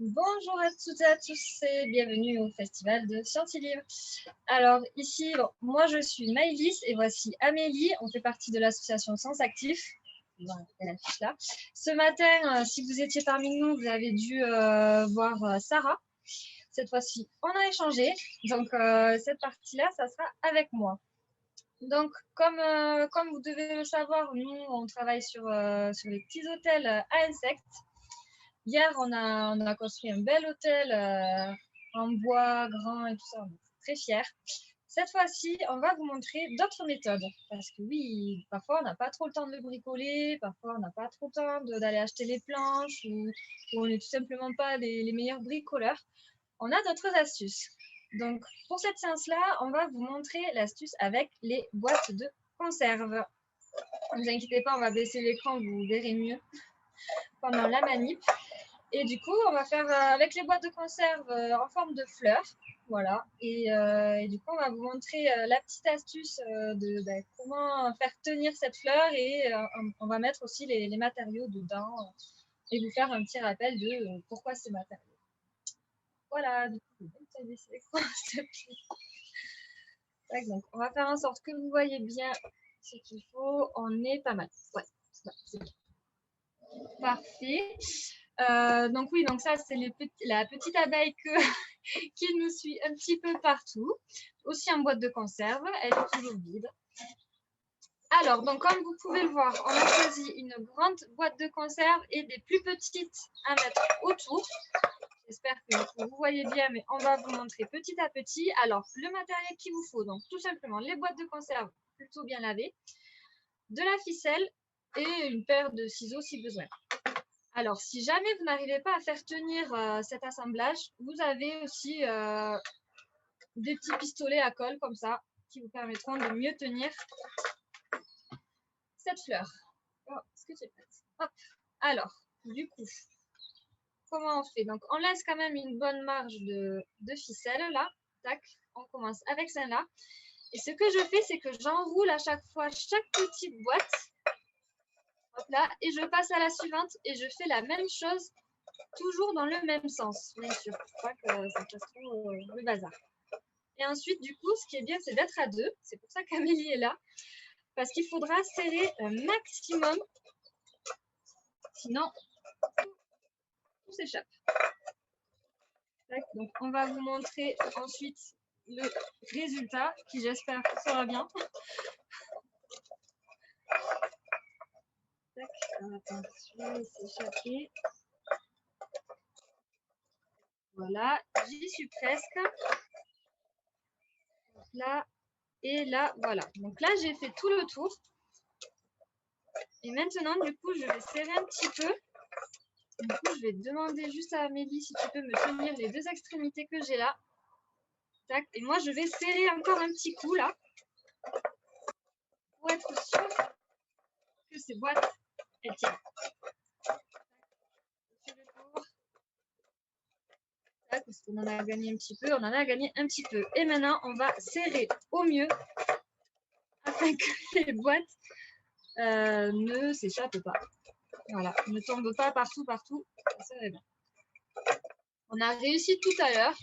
Bonjour à toutes et à tous et bienvenue au Festival de Scientilivre. Alors ici, moi je suis Maëlys et voici Amélie. On fait partie de l'association Sens Actif. Voilà, elle affiche là. Ce matin, si vous étiez parmi nous, vous avez dû voir Sarah. Cette fois-ci, on a échangé. Donc cette partie-là, ça sera avec moi. Donc, comme vous devez le savoir, nous, on travaille sur les petits hôtels à insectes. Hier, on a construit un bel hôtel en bois grand et tout ça. On est très fiers. Cette fois-ci, on va vous montrer d'autres méthodes. Parce que oui, parfois, on n'a pas trop le temps de le bricoler. Parfois, on n'a pas trop le temps d'aller acheter les planches ou on n'est tout simplement pas les meilleurs bricoleurs. On a d'autres astuces. Donc, pour cette séance-là, on va vous montrer l'astuce avec les boîtes de conserve. Ne vous inquiétez pas, on va baisser l'écran, vous verrez mieux pendant la manip. Et du coup, on va faire avec les boîtes de conserve en forme de fleurs. Voilà. Et du coup, on va vous montrer la petite astuce de comment faire tenir cette fleur et on va mettre aussi les matériaux dedans et vous faire un petit rappel de pourquoi ces matériaux. Voilà, du coup, je vais baisser l'écran, s'il te plaît. Donc, on va faire en sorte que vous voyez bien ce qu'il faut. On est pas mal. Ouais, c'est bien. Parfait. Donc oui, donc ça c'est la petite abeille qui nous suit un petit peu partout. Aussi en boîte de conserve, elle est toujours vide. Alors, donc comme vous pouvez le voir, on a choisi une grande boîte de conserve et des plus petites à mettre autour. J'espère que vous voyez bien, mais on va vous montrer petit à petit. Alors, le matériel qu'il vous faut, donc tout simplement les boîtes de conserve plutôt bien lavées, de la ficelle et une paire de ciseaux si besoin. Alors, si jamais vous n'arrivez pas à faire tenir cet assemblage, vous avez aussi des petits pistolets à colle comme ça qui vous permettront de mieux tenir cette fleur. Oh, est-ce que tu es prête? Hop. Alors, du coup, comment on fait? Donc, on laisse quand même une bonne marge de ficelle là. Tac, on commence avec celle-là. Et ce que je fais, c'est que j'enroule à chaque fois chaque petite boîte. Hop là, et je passe à la suivante et je fais la même chose toujours dans le même sens, bien sûr, pour pas que ça fasse trop le bazar. Et ensuite, du coup, ce qui est bien, c'est d'être à deux. C'est pour ça qu'Amélie est là, parce qu'il faudra serrer un maximum, sinon tout s'échappe. Donc, on va vous montrer ensuite le résultat, qui j'espère sera bien. Tac, attention, s'échapper. Voilà, j'y suis presque. Là et là, voilà. Donc là, j'ai fait tout le tour. Et maintenant, du coup, je vais serrer un petit peu. Du coup, je vais demander juste à Amélie si tu peux me tenir les deux extrémités que j'ai là. Tac. Et moi, je vais serrer encore un petit coup là. Pour être sûre que ces boîtes, elles tiennent. Tac, parce qu'on en a gagné un petit peu. On en a gagné un petit peu. Et maintenant, on va serrer au mieux afin que les boîtes ne s'échappent pas. Voilà, ne tombent pas partout. Ça va bien. On a réussi tout à l'heure.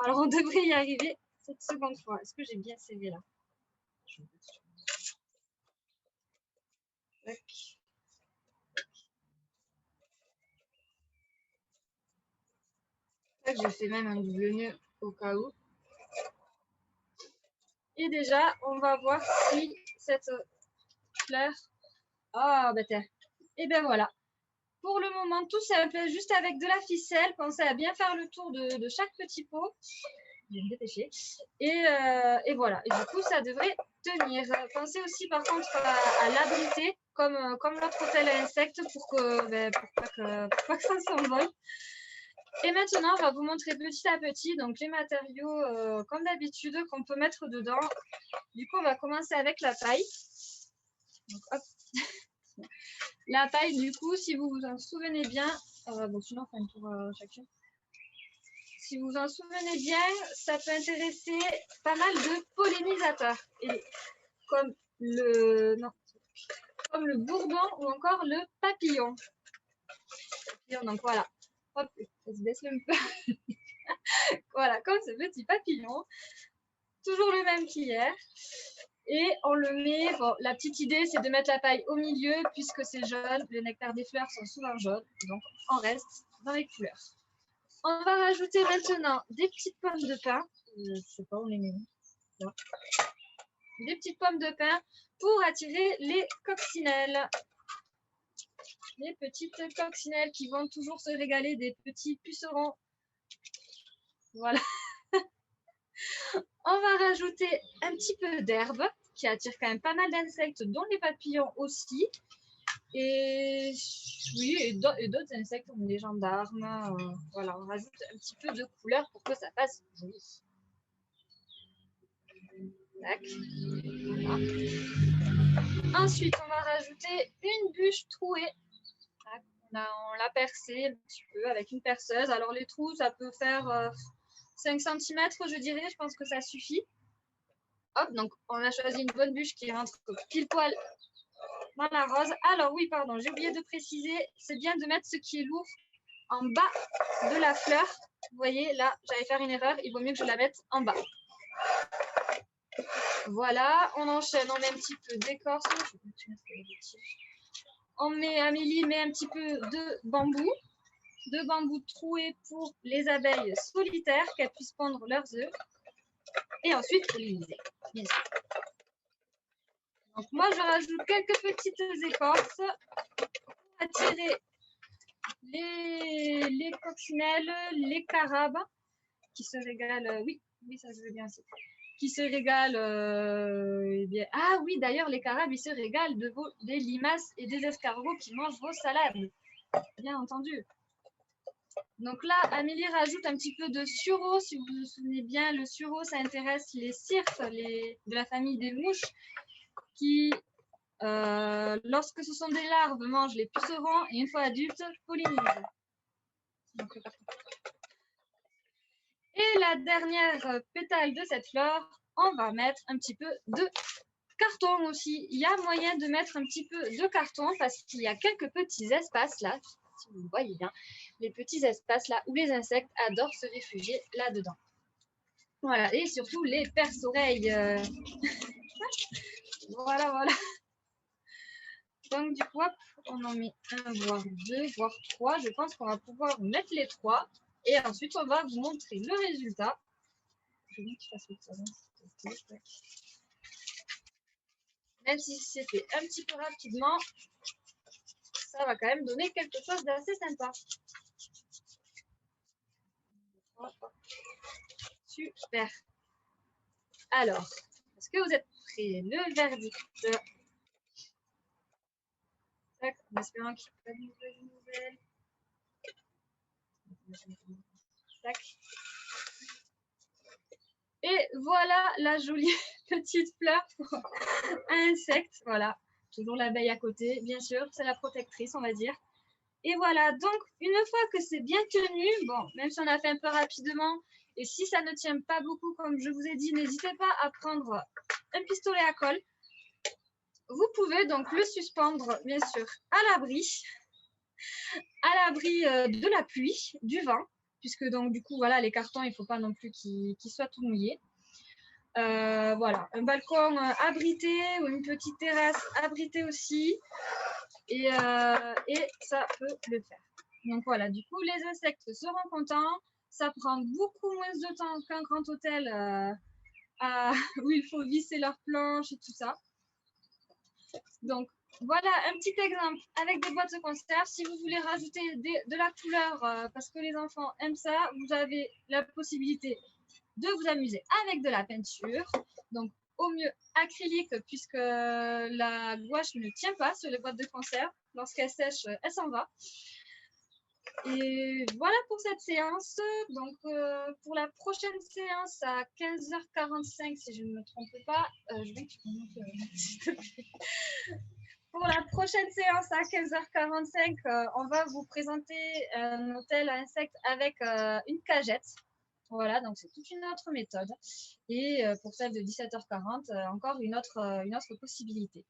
Alors, on devrait y arriver cette seconde fois. Est-ce que j'ai bien serré là? Tac. Tac, je fais même un double nœud au cas où. Et déjà, on va voir si cette fleur... Ah, bah tiens. Et ben voilà. Pour le moment, tout simple, juste avec de la ficelle. Pensez à bien faire le tour de chaque petit pot. Je vais me dépêcher. Et voilà. Et du coup, ça devrait tenir. Pensez aussi, par contre, à l'abriter, comme l'autre hôtel à insectes, pour pas que ça s'envole. Et maintenant, on va vous montrer petit à petit donc les matériaux, comme d'habitude, qu'on peut mettre dedans. Du coup, on va commencer avec la paille. Donc, hop. La paille, du coup, si vous vous en souvenez bien, bon, sinon, on fait un tour chacune. Si vous vous en souvenez bien, ça peut intéresser pas mal de pollinisateurs, comme le bourdon ou encore le papillon. Donc voilà. Hop, ça se baisse un peu. Voilà, comme ce petit papillon. Toujours le même qu'hier. Et on le met, bon, la petite idée, c'est de mettre la paille au milieu, puisque c'est jaune. Le nectar des fleurs sont souvent jaunes, donc on reste dans les couleurs. On va rajouter maintenant des petites pommes de pin. Je sais pas où les met. Des petites pommes de pin pour attirer les coccinelles. Les petites coccinelles qui vont toujours se régaler des petits pucerons. Voilà. On va rajouter un petit peu d'herbe qui attire quand même pas mal d'insectes, dont les papillons aussi. Et oui, et d'autres insectes comme les gendarmes. Voilà, on rajoute un petit peu de couleur pour que ça fasse joli. Tac. Voilà. Ensuite, on va rajouter une bûche trouée. Tac. On l'a percée un petit peu avec une perceuse. Alors les trous, ça peut faire 5 cm, je dirais. Je pense que ça suffit. Hop, donc on a choisi une bonne bûche qui rentre pile poil dans la rose. Alors oui, pardon, j'ai oublié de préciser, c'est bien de mettre ce qui est lourd en bas de la fleur. Vous voyez, là, j'allais faire une erreur, il vaut mieux que je la mette en bas. Voilà, on enchaîne, on met un petit peu d'écorce. Amélie met un petit peu de bambou troué pour les abeilles solitaires, qu'elles puissent pondre leurs œufs. Et ensuite, polliniser, bien sûr. Donc moi, je rajoute quelques petites écorces pour attirer les coccinelles, les carabes qui se régalent. Oui, ça je veux bien aussi. Qui se régalent. Eh bien, ah oui, d'ailleurs, les carabes, ils se régalent des limaces et des escargots qui mangent vos salades. Bien entendu. Donc là, Amélie rajoute un petit peu de sureau. Si vous vous souvenez bien, le sureau, ça intéresse les cirques de la famille des mouches qui, lorsque ce sont des larves, mangent les pucerons et une fois adultes, pollinisent. Et la dernière pétale de cette fleur, on va mettre un petit peu de carton aussi. Il y a moyen de mettre un petit peu de carton parce qu'il y a quelques petits espaces là, si vous voyez bien, les petits espaces là où les insectes adorent se réfugier là-dedans. Voilà, et surtout les perce-oreilles. Voilà, voilà. Donc du coup, on en met un, voire deux, voire trois. Je pense qu'on va pouvoir mettre les trois. Et ensuite, on va vous montrer le résultat. Je vais que je fasse le savon. Même si c'est fait un petit peu rapidement, ça va quand même donner quelque chose d'assez sympa. Super. Alors, est-ce que vous êtes prêts? Le verdict. Tac, en espérant qu'il n'y ait pas de nouvelles. Tac. Et voilà la jolie petite fleur pour un insecte. Voilà, toujours l'abeille à côté, bien sûr, c'est la protectrice, on va dire. Et voilà, donc une fois que c'est bien tenu, bon, même si on a fait un peu rapidement, et si ça ne tient pas beaucoup, comme je vous ai dit, n'hésitez pas à prendre un pistolet à colle. Vous pouvez donc le suspendre, bien sûr, à l'abri de la pluie, du vent, puisque donc du coup, voilà, les cartons, il ne faut pas non plus qu'ils soient tout mouillés. Voilà, un balcon abrité ou une petite terrasse abritée aussi. Et ça peut le faire. Donc voilà, du coup, les insectes seront contents. Ça prend beaucoup moins de temps qu'un grand hôtel où il faut visser leurs planches et tout ça. Donc voilà un petit exemple avec des boîtes de conserve. Si vous voulez rajouter de la couleur parce que les enfants aiment ça, vous avez la possibilité de vous amuser avec de la peinture. Donc au mieux acrylique puisque la gouache ne tient pas sur les boîtes de conserve. Lorsqu'elle sèche, elle s'en va. Et voilà pour cette séance. Donc pour la prochaine séance à 15h45, si je ne me trompe pas, je vais que tu me montres, s'il te plaît. Pour la prochaine séance à 15h45, on va vous présenter un hôtel à insectes avec une cagette. Voilà, donc c'est toute une autre méthode. Et pour celle de 17h40, encore une autre possibilité.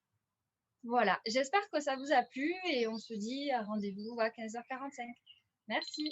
Voilà, j'espère que ça vous a plu et on se dit à rendez-vous à 15h45. Merci.